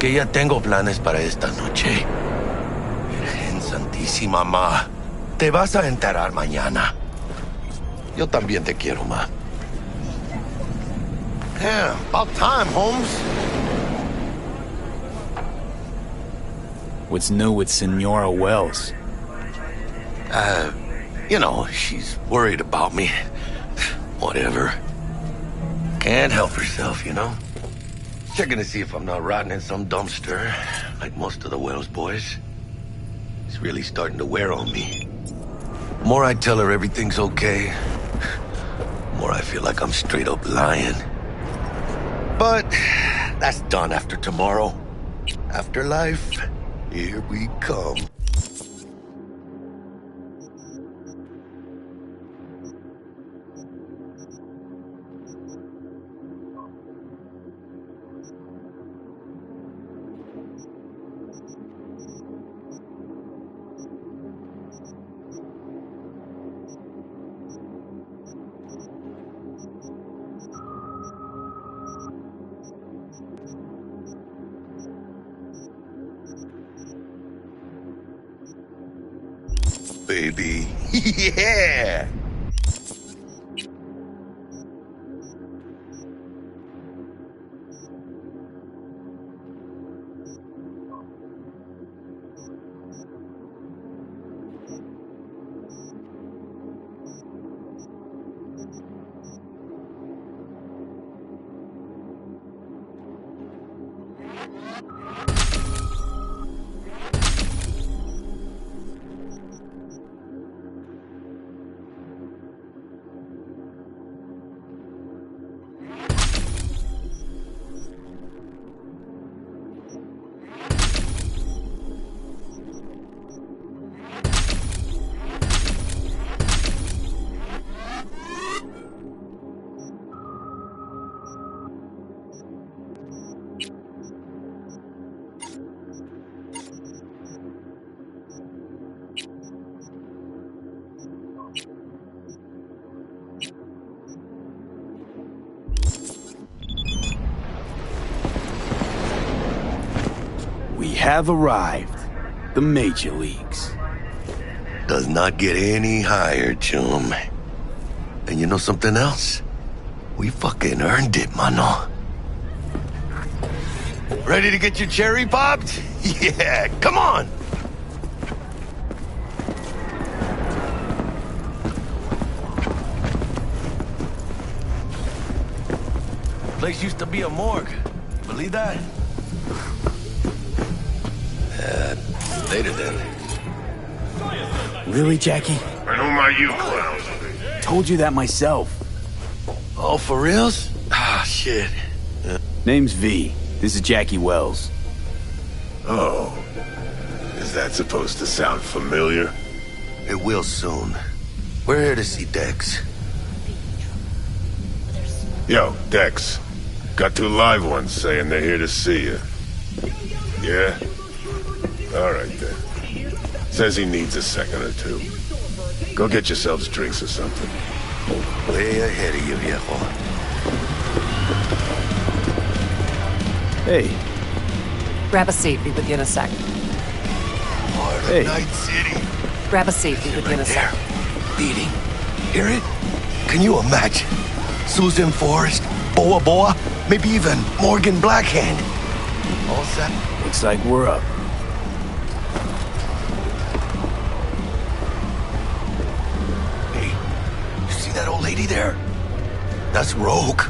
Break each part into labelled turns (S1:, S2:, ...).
S1: que ya tengo planes para esta noche. Virgen Santísima, ma. Te vas a enterar mañana. Yo también te quiero, ma. Yeah, about time, Holmes.
S2: What's new with Senora Wells?
S1: You know, she's worried about me. Whatever. Can't help herself, you know? Checking to see if I'm not rotting in some dumpster, like most of the Wells boys. It's really starting to wear on me. The more I tell her everything's okay, the more I feel like I'm straight up lying. But that's done after tomorrow. Afterlife, here we come. Baby. Yeah!
S2: We have arrived. The major leagues.
S1: Does not get any higher, chum. And you know something else? We fucking earned it, mano. Ready to get your cherry popped? Yeah, come on! Place used to be a morgue. Believe that? Later then.
S2: Really, Jackie?
S3: And whom are you, clown?
S2: Told you that myself.
S1: Oh, for reals? Ah, shit.
S2: Name's V. This is Jackie Wells.
S3: Oh. Is that supposed to sound familiar?
S1: It will soon. We're here to see Dex.
S3: Yo, Dex. Got two live ones saying they're here to see you. Yeah? Alright then. Says he needs a second or two. Go get yourselves drinks or something.
S1: Way ahead of you, viejo.
S2: Hey.
S4: Grab a seat, be with you in a sec.
S1: Heart of
S2: Hey.
S1: Night City.
S4: Grab a seat, be with you in a
S1: Right
S4: sec.
S1: there. Beating. Hear it? Can you imagine? Susan Forrest, Boa Boa, maybe even Morgan Blackhand. All set?
S2: Looks like we're up.
S1: Hey, you see that old lady there? That's Rogue.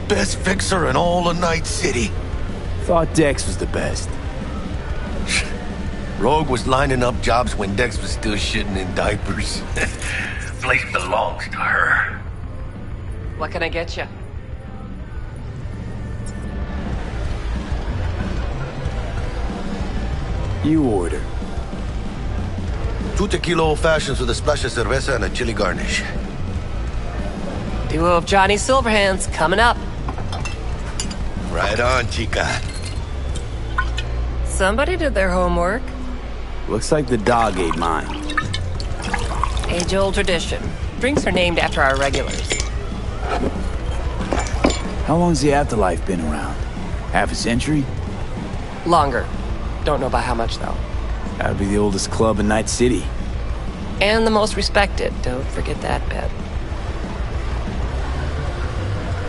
S1: Best fixer in all of Night City.
S2: Thought Dex was the best.
S1: Rogue was lining up jobs when Dex was still shitting in diapers. Place belongs to her.
S4: What can I get you?
S2: You order.
S1: 2 tequila old fashions with a splash of cerveza and a chili garnish.
S4: Duo of Johnny Silverhands coming up.
S1: Right on, chica.
S4: Somebody did their homework.
S2: Looks like the dog ate mine.
S4: Age-old tradition. Drinks are named after our regulars.
S2: How long's the afterlife been around? Half a century?
S4: Longer. Don't know by how much, though.
S2: Gotta be the oldest club in Night City.
S4: And the most respected. Don't forget that bit.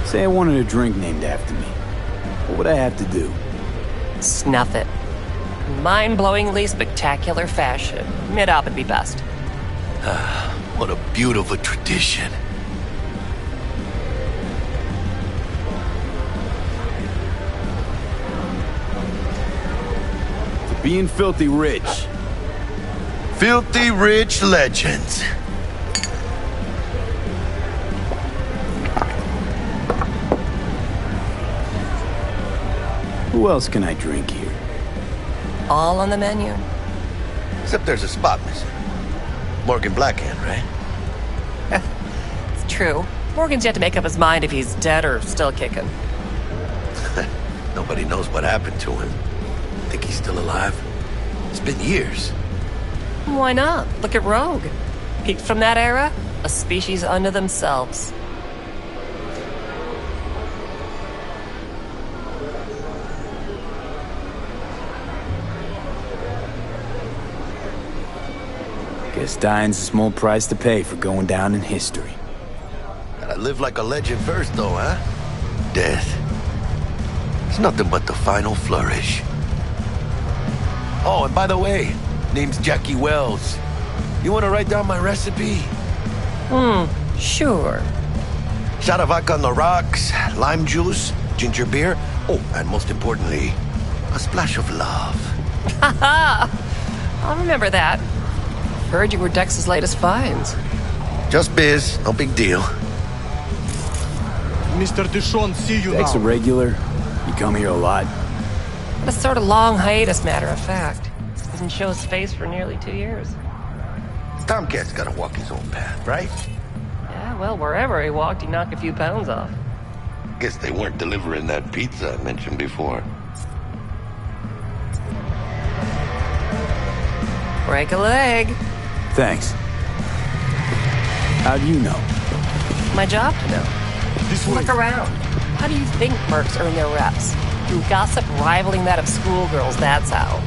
S2: Say I wanted a drink named after me. What would I have to do?
S4: Snuff it. Mind-blowingly spectacular fashion. Mid-op would be best.
S1: What a beautiful tradition.
S2: To being filthy rich.
S1: Filthy rich legends.
S2: Who else can I drink here?
S4: All on the menu.
S1: Except there's a spot missing. Morgan Blackhand, right?
S4: It's true. Morgan's yet to make up his mind if he's dead or still kicking.
S1: Nobody knows what happened to him. Think he's still alive? It's been years.
S4: Why not? Look at Rogue. Peaked from that era, a species unto themselves.
S2: Guess dying's a small price to pay for going down in history.
S1: Gotta live like a legend first, though, huh? Death. It's nothing but the final flourish. Oh, and by the way, name's Jackie Wells. You wanna write down my recipe?
S4: Sure.
S1: Shot of vodka on the rocks, lime juice, ginger beer. Oh, and most importantly, a splash of love.
S4: I'll remember that. Heard you were Dex's latest finds.
S1: Just biz, no big deal.
S5: Mr. Dishon, see you
S2: Dex a
S5: now.
S2: regular? You come here a lot?
S4: A sort of long hiatus, matter of fact. Didn't show his face for nearly 2 years.
S1: Tomcat's gotta walk his own path, right?
S4: Yeah, well, wherever he walked, he knocked a few pounds off.
S1: Guess they weren't delivering that pizza I mentioned before.
S4: Break a leg.
S2: Thanks. How do you know?
S4: My job to know.
S5: This way.
S4: Look around. How do you think mercs earn their reps? Through gossip rivaling that of schoolgirls, that's how.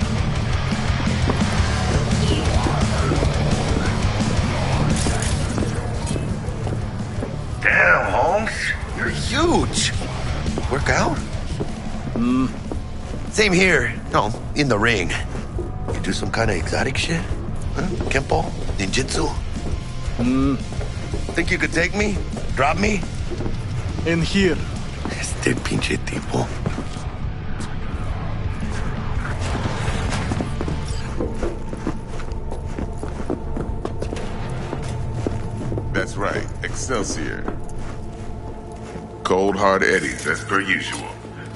S1: Damn, Holmes. You're huge. Work out? Same here. No, in the ring. You do some kind of exotic shit? Huh? Kempo? Ninjutsu? Think you could take me? Drop me?
S5: In here.
S1: Este pinche tipo.
S6: That's right, Excelsior. Cold hard eddies, as per usual.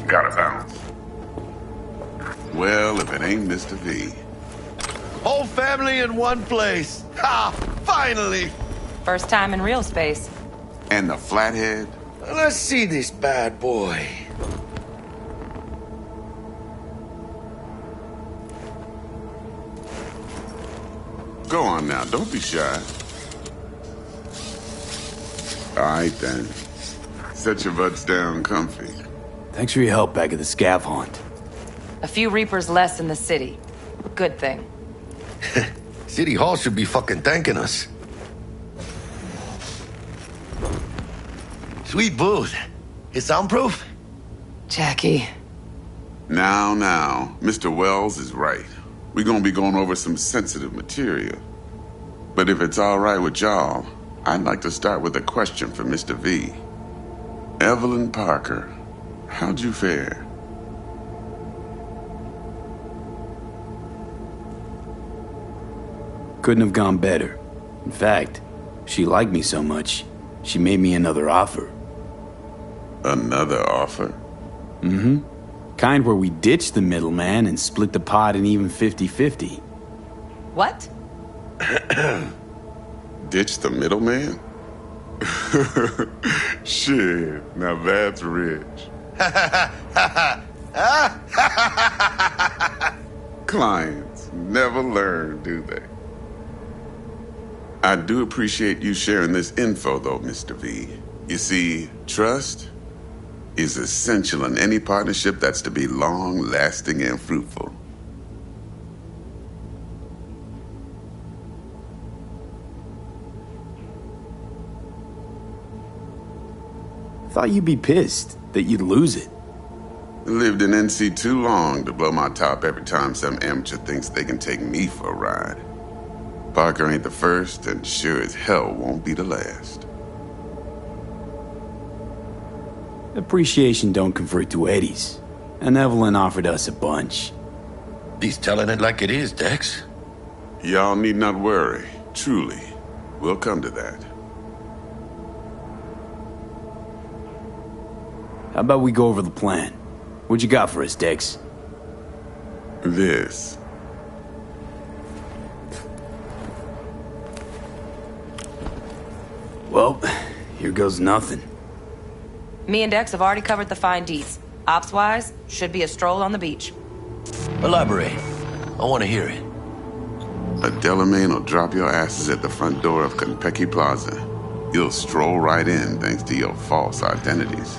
S6: Gotta bounce. Well, if it ain't Mr. V.
S1: Whole family in one place. Ha! Finally!
S7: First time in real space.
S6: And the flathead?
S1: Let's see this bad boy.
S6: Go on now, don't be shy. All right then. Set your butts down comfy.
S2: Thanks for your help back at the scav haunt.
S7: A few Reapers less in the city. Good thing.
S1: City Hall should be fucking thanking us. Sweet booth. It's soundproof?
S7: Jackie.
S6: Now, Mr. Wells is right. We're gonna be going over some sensitive material. But if it's all right with y'all, I'd like to start with a question for Mr. V. Evelyn Parker, how'd you fare?
S2: Couldn't have gone better. In fact, she liked me so much, she made me another offer.
S6: Another offer?
S2: Kind where we ditch the middleman and split the pot in even 50-50.
S7: What?
S6: Ditch the middleman? Shit, now that's rich. Clients never learn, do they? I do appreciate you sharing this info, though, Mr. V. You see, trust is essential in any partnership that's to be long-lasting and fruitful.
S2: Thought you'd be pissed that you'd lose it.
S6: Lived in NC too long to blow my top every time some amateur thinks they can take me for a ride. Parker ain't the first, and sure as hell won't be the last.
S2: Appreciation don't convert to eddies, and Evelyn offered us a bunch.
S1: He's telling it like it is, Dex.
S6: Y'all need not worry. Truly. We'll come to that.
S2: How about we go over the plan? What you got for us, Dex?
S6: This.
S2: Well, here goes nothing.
S7: Me and Dex have already covered the fine deets. Ops-wise, should be a stroll on the beach.
S1: Elaborate. I want to hear it.
S6: A Delamain will drop your asses at the front door of Konpeki Plaza. You'll stroll right in thanks to your false identities.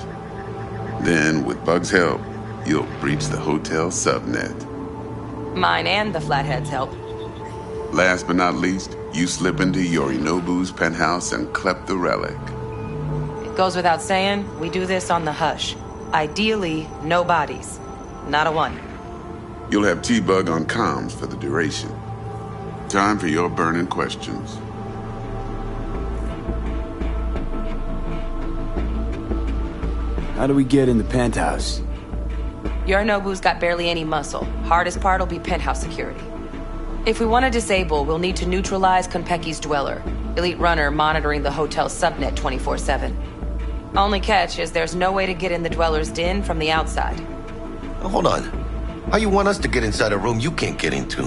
S6: Then, with Bug's help, you'll breach the hotel subnet.
S7: Mine and the Flathead's help.
S6: Last but not least, you slip into Yorinobu's penthouse and clep the relic.
S7: It goes without saying, we do this on the hush. Ideally, no bodies. Not a one.
S6: You'll have T-Bug on comms for the duration. Time for your burning questions.
S2: How do we get in the penthouse?
S7: Yorinobu's got barely any muscle. Hardest part will be penthouse security. If we want to disable, we'll need to neutralize Konpeki's dweller. Elite runner monitoring the hotel subnet 24/7. Only catch is there's no way to get in the dweller's den from the outside.
S1: Now, hold on. How you want us to get inside a room you can't get into?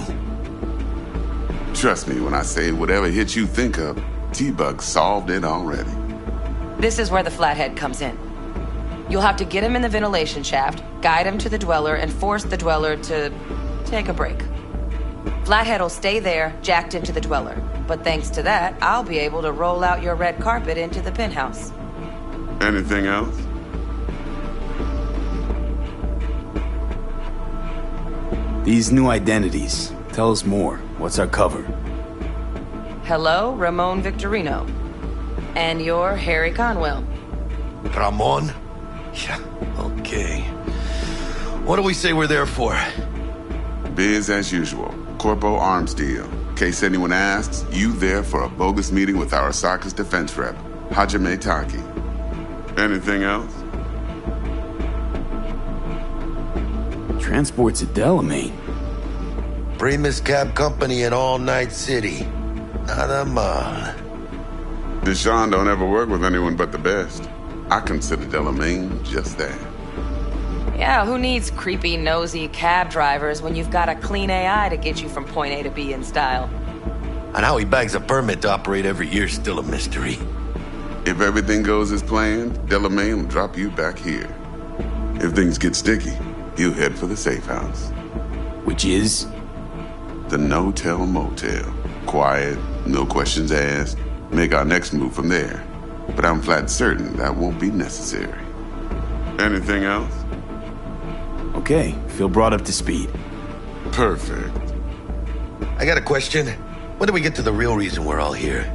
S6: Trust me when I say whatever hit you think of, T-Bug solved it already.
S7: This is where the Flathead comes in. You'll have to get him in the ventilation shaft, guide him to the dweller, and force the dweller to take a break. Flathead will stay there, jacked into the dweller. But thanks to that, I'll be able to roll out your red carpet into the penthouse.
S6: Anything else?
S2: These new identities. Tell us more. What's our cover?
S7: Hello, Ramon Victorino. And you're Harry Conwell.
S1: Ramon? Yeah, okay. What do we say we're there for?
S6: Biz as usual. Corpo arms deal. In case anyone asks, you there for a bogus meeting with our Arasaka's defense rep, Hajime Taki. Anything else?
S2: Transport's a Delamain.
S1: Primus Cab Company in All Night City. Nada mal.
S6: Deshaun don't ever work with anyone but the best. I consider Delamain just that.
S7: Yeah, who needs creepy, nosy cab drivers when you've got a clean AI to get you from point A to B in style?
S1: And how he bags a permit to operate every year is still a mystery.
S6: If everything goes as planned, Delamain will drop you back here. If things get sticky, he'll head for the safe house.
S2: Which is?
S6: The no-tell motel. Quiet, no questions asked. Make our next move from there. But I'm flat certain that won't be necessary. Anything else?
S2: Okay, feel brought up to speed.
S6: Perfect.
S1: I got a question. When do we get to the real reason we're all here?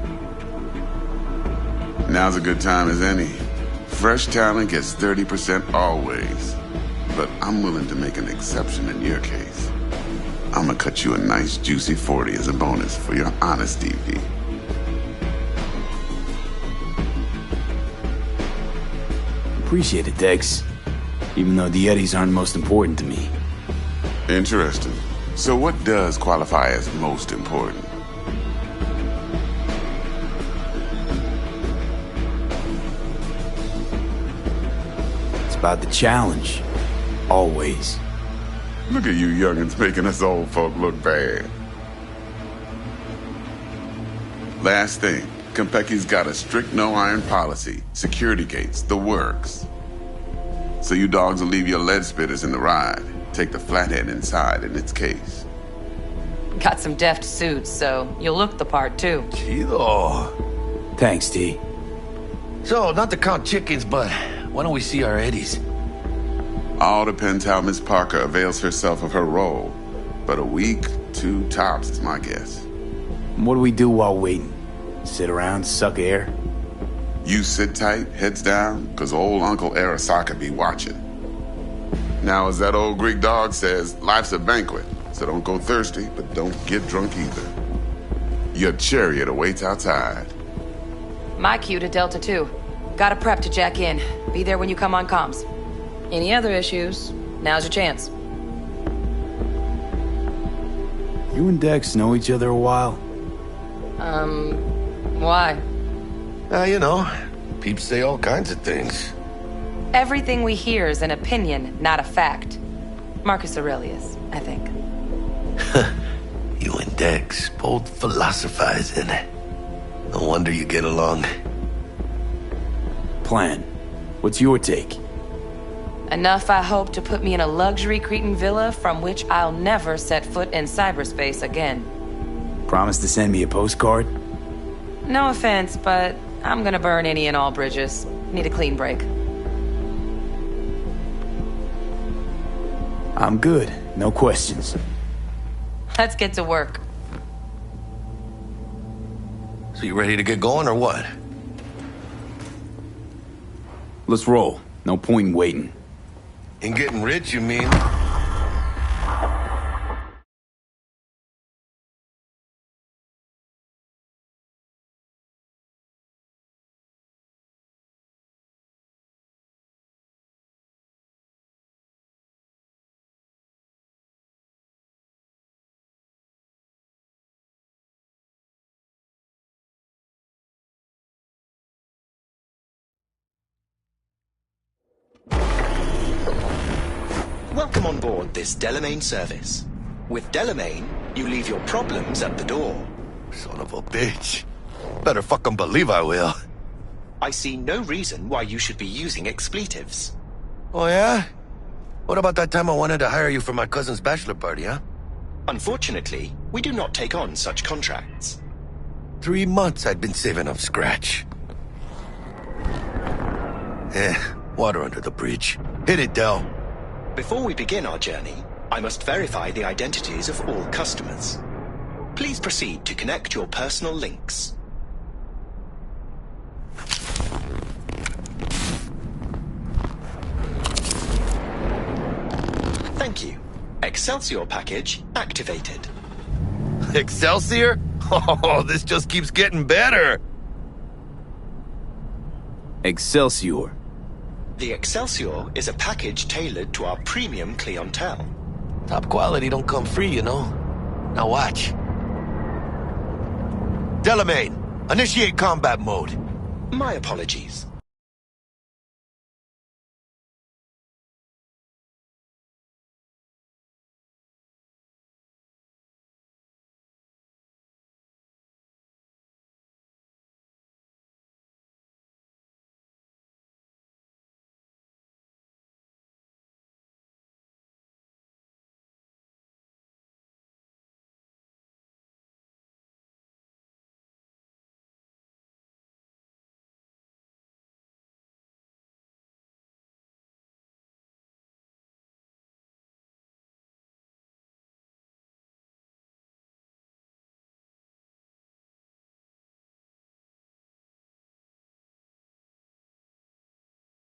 S6: Now's a good time as any. Fresh talent gets 30% always. But I'm willing to make an exception in your case. I'm gonna cut you a nice juicy 40 as a bonus for your honesty, V.
S2: Appreciate it, Dex. Even though the eddies aren't most important to me.
S6: Interesting. So what does qualify as most important?
S2: It's about the challenge. Always.
S6: Look at you youngins making us old folk look bad. Last thing, Konpeki's got a strict no-iron policy. Security gates, the works. So you dogs will leave your lead spitters in the ride. Take the Flathead inside in its case.
S7: Got some deft suits, so you'll look the part too.
S1: Chido.
S2: Thanks, T.
S1: So, not to count chickens, but why don't we see our eddies?
S6: All depends how Miss Parker avails herself of her role. But a week, 2 tops is my guess.
S2: What do we do while waiting? Sit around, suck air?
S6: You sit tight, heads down, because old Uncle Arasaka be watching. Now, as that old Greek dog says, life's a banquet, so don't go thirsty, but don't get drunk either. Your chariot awaits outside.
S7: My cue to Delta 2. Gotta prep to jack in. Be there when you come on comms. Any other issues, now's your chance.
S2: You and Dex know each other a while?
S7: Why?
S1: You know, peeps say all kinds of things.
S7: Everything we hear is an opinion, not a fact. Marcus Aurelius, I think.
S1: You and Dex both philosophizing. No wonder you get along.
S2: Plan. What's your take?
S7: Enough, I hope, to put me in a luxury Cretan villa from which I'll never set foot in cyberspace again.
S2: Promise to send me a postcard?
S7: No offense, but I'm gonna burn any and all bridges. Need a clean break.
S2: I'm good. No questions.
S7: Let's get to work.
S1: So you ready to get going or what?
S2: Let's roll. No point in waiting.
S1: In getting rich, you mean?
S8: Welcome on board this Delamain service. With Delamain, you leave your problems at the door.
S1: Son of a bitch. Better fucking believe I will.
S8: I see no reason why you should be using expletives.
S1: Oh, yeah? What about that time I wanted to hire you for my cousin's bachelor party, huh?
S8: Unfortunately, we do not take on such contracts.
S1: 3 months I'd been saving up scratch. Water under the bridge. Hit it, Del.
S8: Before we begin our journey, I must verify the identities of all customers. Please proceed to connect your personal links. Thank you. Excelsior package activated.
S1: Excelsior? Oh, this just keeps getting better.
S2: Excelsior.
S8: The Excelsior is a package tailored to our premium clientele.
S1: Top quality don't come free, you know. Now watch. Delamain, initiate combat mode.
S8: My apologies.